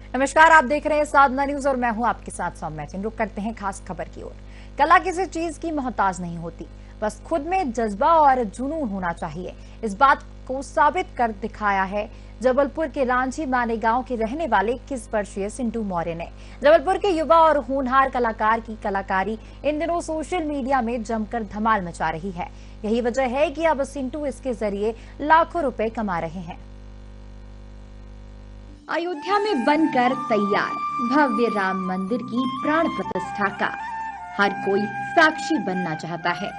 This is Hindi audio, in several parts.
नमस्कार, आप देख रहे हैं साधना न्यूज और मैं हूं आपके साथ सौम्या चंद। रुक करते हैं खास खबर की ओर। कला किसी चीज की मोहताज नहीं होती, बस खुद में जज्बा और जुनून होना चाहिए। इस बात को साबित कर दिखाया है जबलपुर के रांझी मानेगांव के रहने वाले 21 वर्षीय सिंटू मौर्य ने। जबलपुर के युवा और होनहार कलाकार की कलाकारी इन दिनों सोशल मीडिया में जमकर धमाल मचा रही है। यही वजह है कि अब सिंटू इसके जरिए लाखों रुपए कमा रहे हैं। अयोध्या में बनकर तैयार भव्य राम मंदिर की प्राण प्रतिष्ठा का हर कोई साक्षी बनना चाहता है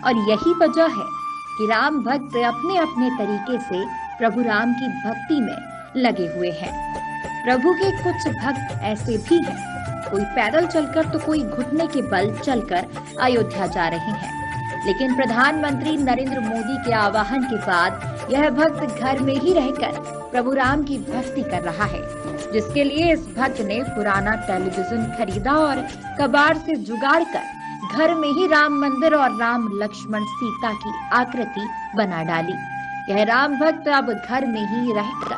और यही वजह है कि राम भक्त अपने अपने तरीके से प्रभु राम की भक्ति में लगे हुए हैं। प्रभु के कुछ भक्त ऐसे भी हैं, कोई पैदल चलकर तो कोई घुटने के बल चलकर अयोध्या जा रहे हैं। लेकिन प्रधानमंत्री नरेंद्र मोदी के आह्वान के बाद यह भक्त घर में ही रहकर प्रभु राम की भक्ति कर रहा है, जिसके लिए इस भक्त ने पुराना टेलीविजन खरीदा और कबाड़ से जुगाड़ कर घर में ही राम मंदिर और राम लक्ष्मण सीता की आकृति बना डाली। यह राम भक्त अब घर में ही रहकर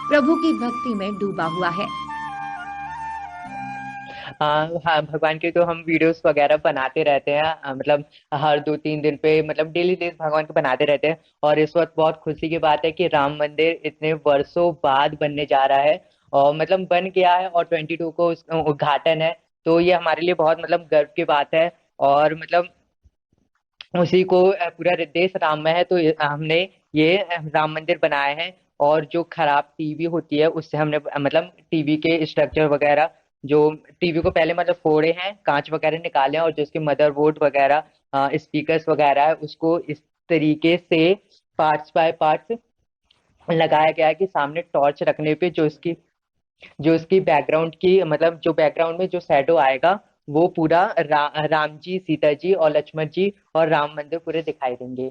प्रभु की भक्ति में डूबा हुआ है। हाँ, भगवान के तो हम वीडियोस वगैरह बनाते रहते हैं। मतलब हर 2-3 दिन पे मतलब डेली डेली भगवान के बनाते रहते हैं। और इस वक्त बहुत खुशी की बात है कि राम मंदिर इतने वर्षों बाद बनने जा रहा है और मतलब बन गया है और 22 को उद्घाटन है। तो ये हमारे लिए बहुत मतलब गर्व की बात है। और मतलब उसी को पूरा देश राममय है, तो हमने ये राम मंदिर बनाया है। और जो खराब टीवी होती है उससे हमने मतलब टीवी के स्ट्रक्चर वगैरह, जो टीवी को पहले मतलब फोड़े हैं, कांच वगैरह निकाले हैं और जो उसके मदरबोर्ड वगैरह स्पीकर्स वगैरह है उसको इस तरीके से पार्ट्स बाय पार्ट्स लगाया गया है कि सामने टॉर्च रखने पे जो इसकी बैकग्राउंड की मतलब जो बैकग्राउंड में जो शैडो आएगा वो पूरा राम जी, सीता जी और लक्ष्मण जी और राम मंदिर पूरे दिखाई देंगे।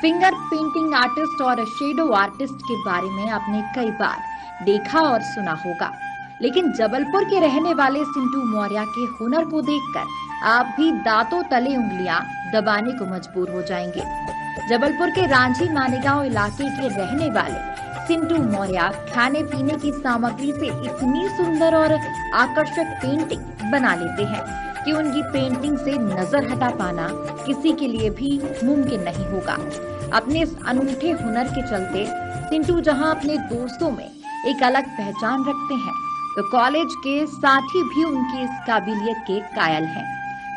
फिंगर पेंटिंग आर्टिस्ट और शेडो आर्टिस्ट के बारे में आपने कई बार देखा और सुना होगा, लेकिन जबलपुर के रहने वाले सिंटू मौर्य के हुनर को देखकर आप भी दांतों तले उंगलियां दबाने को मजबूर हो जाएंगे। जबलपुर के रांझी मानेगांव इलाके के रहने वाले सिंटू मौर्य खाने पीने की सामग्री से इतनी सुंदर और आकर्षक पेंटिंग बना लेते हैं कि उनकी पेंटिंग से नजर हटा पाना किसी के लिए भी मुमकिन नहीं होगा। अपने इस अनूठे हुनर के चलते सिंटू जहां अपने दोस्तों में एक अलग पहचान रखते हैं, तो कॉलेज के साथी भी उनकी इस काबिलियत के कायल हैं।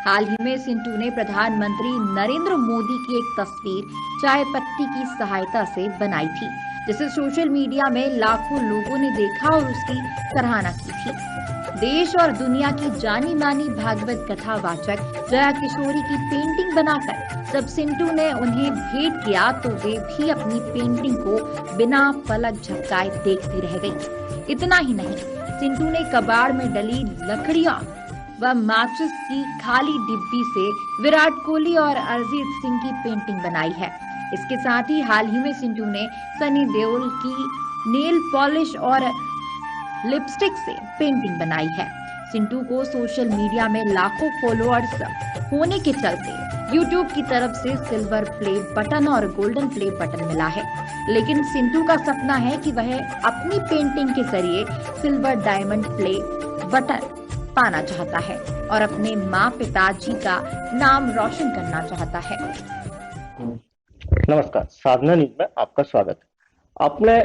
हाल ही में सिंटू ने प्रधानमंत्री नरेंद्र मोदी की एक तस्वीर चाय पत्ती की सहायता से बनाई थी, जिसे सोशल मीडिया में लाखों लोगों ने देखा और उसकी सराहना की थी। देश और दुनिया की जानी मानी भागवत कथा वाचक जया किशोरी की पेंटिंग बनाकर जब सिंटू ने उन्हें भेंट किया तो वे भी अपनी पेंटिंग को बिना पलक झपकाए देखती रह गई। इतना ही नहीं, सिंटू ने कबाड़ में डली लकड़ियां व माचिस की खाली डिब्बी से विराट कोहली और अरिजीत सिंह की पेंटिंग बनाई है। इसके साथ ही हाल ही में सिंटू ने सनी देओल की नेल पॉलिश और लिपस्टिक से पेंटिंग बनाई है। सिंटू को सोशल मीडिया में लाखों फॉलोअर्स होने के चलते YouTube की तरफ से सिल्वर प्ले बटन और गोल्डन प्ले बटन मिला है, लेकिन सिंटू का सपना है कि वह अपनी पेंटिंग के जरिए सिल्वर डायमंड प्ले बटन पाना चाहता है और अपने माँ पिताजी का नाम रोशन करना चाहता है। नमस्कार, साधना न्यूज में आपका स्वागत है। आपने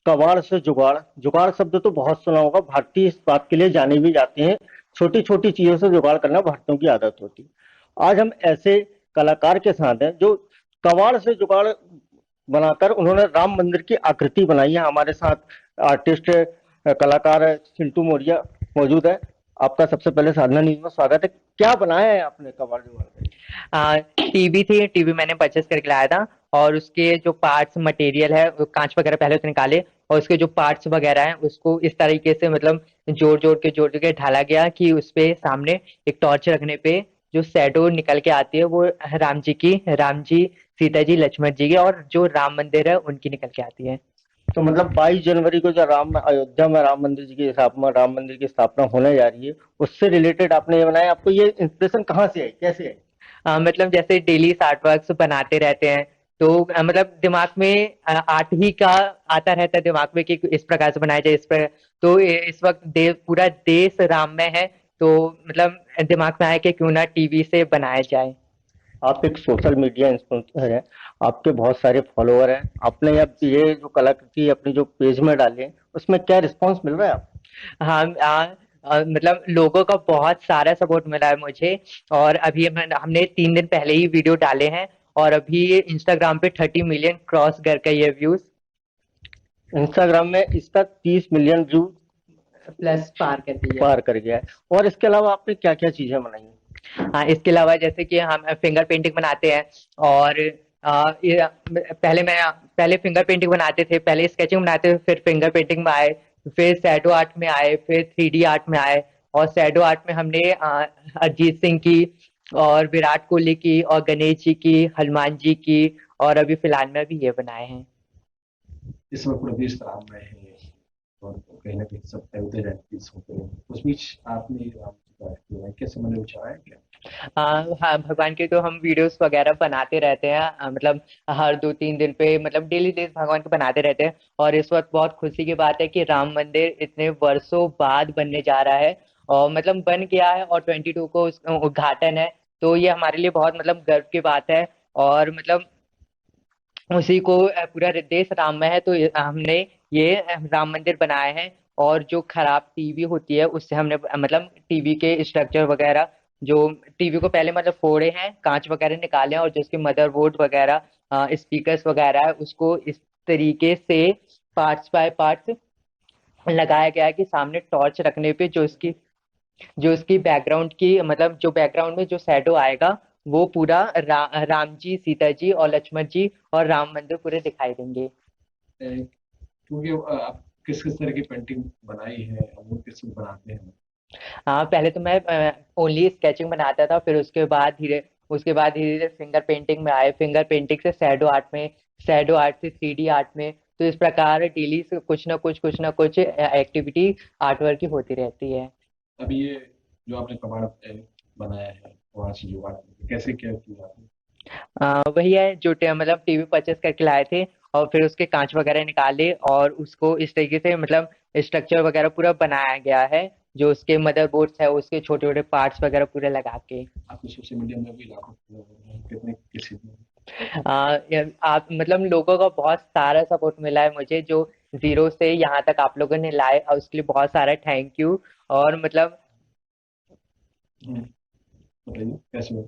कबाड़ से जुगाड़, जुगाड़ शब्द तो बहुत सुना होगा। भारतीय इस बात के लिए जाने भी जाते हैं, छोटी छोटी चीजों से जुगाड़ करना भारतीयों की आदत होती है। आज हम ऐसे कलाकार के साथ हैं जो कबाड़ से जुगाड़ बनाकर उन्होंने राम मंदिर की आकृति बनाई है। हमारे साथ आर्टिस्ट कलाकार सिंटू मौर्य मौजूद है। आपका सबसे पहले साधना न्यूज में स्वागत है। क्या बनाया है आपने कबाड़ जुगाड़? टीवी थी, टीवी मैंने परचेस करके लाया था और उसके जो पार्ट्स मटेरियल है कांच वगैरह पहले तो निकाले और उसके जो पार्ट्स वगैरह हैं उसको इस तरीके से मतलब जोड़ जोड़ के ढाला गया कि उस पे सामने एक टॉर्च रखने पे जो शैडो निकल के आती है वो राम जी, सीता जी, लक्ष्मण जी की और जो राम मंदिर है उनकी निकल के आती है। तो मतलब 22 जनवरी को जो अयोध्या में राम मंदिर जी की स्थापना, राम मंदिर की स्थापना होने जा रही है, उससे रिलेटेड आपने ये बनाया। आपको ये इंस्पिरेशन कहाँ से आई, कैसे आई? मतलब जैसे डेली आर्ट वर्क्स बनाते रहते हैं तो मतलब दिमाग में आर्ट ही का आता रहता है दिमाग में कि इस प्रकार से बनाया जाए इस पर। तो इस वक्त पूरा देश राममय है, तो मतलब दिमाग में आया कि क्यों ना टीवी से बनाया जाए। आप एक सोशल मीडिया इन्फ्लुएंसर हैं, आपके बहुत सारे फॉलोअर हैं। आपने अब ये जो कलाकृति अपनी जो पेज में डाली है, उसमें क्या रिस्पॉन्स मिल रहा है आपको? हाँ, मतलब लोगों का बहुत सारा सपोर्ट मिला है मुझे। और अभी हमने 3 दिन पहले ही वीडियो डाले हैं, और अभी इंस्टाग्राम पे 30 मिलियन क्रॉस कर गई है व्यूज। इंस्टाग्राम में इसका 30 मिलियन व्यू प्लस पार कर गई है। पार कर गया है। और इसके अलावा आपने क्या क्या चीजें बनाई हैं? हाँ, इसके अलावा जैसे कि हम फिंगर पेंटिंग बनाते हैं, और पहले फिंगर पेंटिंग बनाते थे, पहले स्केचिंग बनाते थे, फिर फिंगर पेंटिंग में आए, फिर शैडो आर्ट में आए, फिर 3D आर्ट में आए। और शैडो आर्ट में हमने अरिजीत सिंह की, और विराट कोहली की, और गणेश जी की, हनुमान जी की, और अभी फिलहाल में अभी ये बनाए हैं। इस वक्त प्रदेश राम में है, और कहीं ना कहीं सब तय रहती होते हैं। उस बीच आपने राम जी का किया है, कैसे मैंने विचारा है क्या? हाँ, भगवान के तो हम वीडियोस वगैरह बनाते रहते हैं, मतलब हर 2-3 दिन पे, मतलब डेली डेली भगवान के बनाते रहते हैं। और इस वक्त बहुत खुशी की बात है कि राम मंदिर इतने वर्षों बाद बनने जा रहा है, और मतलब बन गया है, और 22 को उद्घाटन है। तो ये हमारे लिए बहुत मतलब गर्व की बात है। और मतलब उसी को पूरा देश राममय है, तो हमने ये राम मंदिर बनाए हैं। और जो खराब टीवी होती है उससे हमने मतलब टीवी के स्ट्रक्चर वगैरह, जो टीवी को पहले मतलब फोड़े हैं, कांच वगैरह निकाले हैं, और जो उसके मदरबोर्ड वगैरह, स्पीकर्स वगैरह है, उसको इस तरीके से पार्ट्स बाय पार्ट्स लगाया गया है कि सामने टॉर्च रखने पे जो इसकी बैकग्राउंड की, मतलब जो बैकग्राउंड में जो शैडो आएगा, वो पूरा राम जी, सीता जी और लक्ष्मण जी और राम मंदिर पूरे दिखाई देंगे। क्योंकि आप किस किस तरह की पेंटिंग बनाई है, और वो किस बनाते हैं? हाँ, पहले तो मैं ओनली स्केचिंग बनाता था, फिर उसके बाद धीरे धीरे फिंगर पेंटिंग में आए, फिंगर पेंटिंग से शैडो आर्ट में, शैडो आर्ट से 3D आर्ट में। तो इस प्रकार डेली से कुछ ना कुछ एक्टिविटी आर्ट वर्क की होती रहती है। अभी ये जो आपने कबाड़ बनाया है, वहां से जुगाड़ करके कैसे क्या किया आपने? वही है जो मतलब टीवी परचेस करके लाए थे, और फिर उसके कांच वगैरह निकाले, और उसको इस तरीके से मतलब स्ट्रक्चर वगैरह पूरा बनाया गया है, जो उसके मदरबोर्ड्स है उसके छोटे छोटे पार्ट्स वगैरह पूरे लगा के। आपके सोशल मीडिया में भी लाखों follower हैं, कितने किसी में? आप मतलब लोगों का बहुत सारा सपोर्ट मिला है मुझे, जो जीरो से यहाँ तक आप लोगों ने लाए, और उसके लिए बहुत सारा थैंक यू। और मतलब बताइए कैसे हुआ?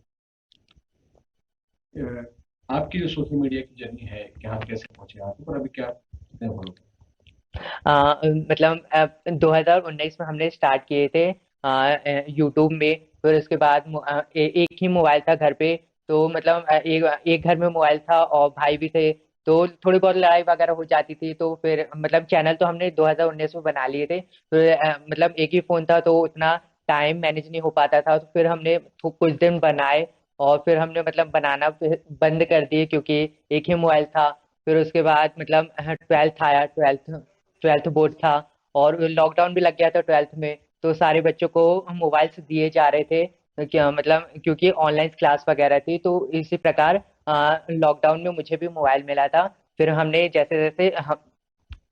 आपकी जो सोशल मीडिया की जर्नी है, यहाँ कैसे पहुंचे आप, और अभी क्या कितने फॉलो? मतलब 2019 में हमने स्टार्ट किए थे यूट्यूब में। फिर उसके बाद एक ही मोबाइल था घर पे, तो मतलब एक घर में मोबाइल था, और भाई भी थे, तो थोड़ी बहुत लड़ाई वगैरह हो जाती थी। तो फिर मतलब चैनल तो हमने 2019 में बना लिए थे, फिर मतलब एक ही फोन था, तो उतना टाइम मैनेज नहीं हो पाता था। तो फिर हमने कुछ दिन बनाए, और फिर हमने मतलब बनाना फिर बंद कर दिए, क्योंकि एक ही मोबाइल था। फिर उसके बाद मतलब 12th आया, 12th बोर्ड था, और लॉकडाउन भी लग गया था 12th में, तो सारे बच्चों को मोबाइल्स दिए जा रहे थे, क्या मतलब क्योंकि ऑनलाइन क्लास वगैरह थी। तो इसी प्रकार लॉकडाउन में मुझे भी मोबाइल मिला था। फिर हमने जैसे जैसे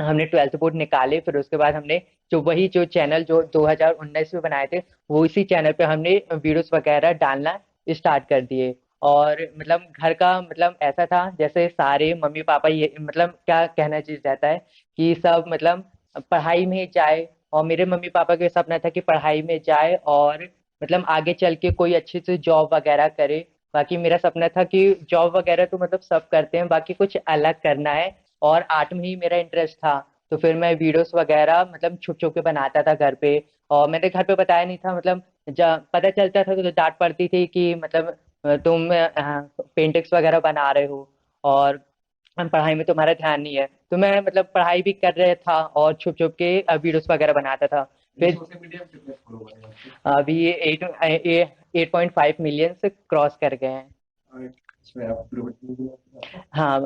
हमने 12th बोर्ड निकाले, फिर उसके बाद हमने जो चैनल जो 2019 में बनाए थे, वो इसी चैनल पे हमने वीडियोस वगैरह डालना स्टार्ट कर दिए। और मतलब घर का मतलब ऐसा था, जैसे सारे मम्मी पापा ये मतलब क्या कहना चीज रहता है कि सब मतलब पढ़ाई में जाए, और मेरे मम्मी पापा का सपना था कि पढ़ाई में जाए, और मतलब आगे चल के कोई अच्छी सी जॉब वगैरह करे। बाकी मेरा सपना था कि जॉब वगैरह तो मतलब सब करते हैं, बाकी कुछ अलग करना है, और आर्ट में ही मेरा इंटरेस्ट था। तो फिर मैं वीडियोस वगैरह मतलब छुप छुप के बनाता था घर पे, और मैंने घर पे बताया नहीं था। मतलब जब पता चलता था तो डांट पड़ती थी कि मतलब तुम पेंटिंग्स वगैरह बना रहे हो, और पढ़ाई में तुम्हारा ध्यान नहीं है। तो मैं मतलब पढ़ाई भी कर रहा था, और छुप छुप के वीडियोस वगैरह बनाता था। ये फिर सोशल मीडिया में कितने फॉलोवर हैं आपके? अभी ये 8.5 मिलियन से क्रॉस कर गए हैं। और इसमें आप पूरे बच्चे भी हैं? हाँ,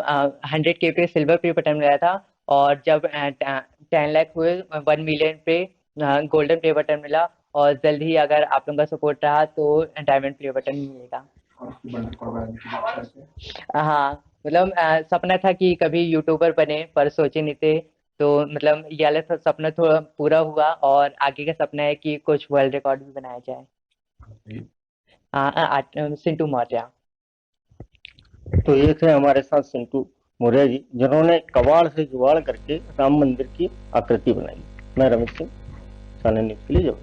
100K पे सिल्वर प्ले बटन मिला था, और जब 10 लाख हुए 1 मिलियन पे गोल्डन प्ले बटन मिला, और जल्द ही अगर आप लोगों का सपोर्ट रहा तो डायमंड प्ले बटन मिलेगा। और इसकी बंडल करवाने की भी इच्छा है? हाँ, मतलब सपना था कि कभी यूट्यूबर बने, पर सोचे नहीं थे। तो मतलब ये वाला सपना थोड़ा पूरा हुआ, और आगे का सपना है कि कुछ वर्ल्ड रिकॉर्ड भी बनाया जाए। ये सिंटू मौर्य। तो ये थे हमारे साथ सिंटू मौर्य जी, जिन्होंने कबाड़ से जुगाड़ करके राम मंदिर की आकृति बनाई। मैं रमेश सिंह, चैनल न्यूज के लिए जब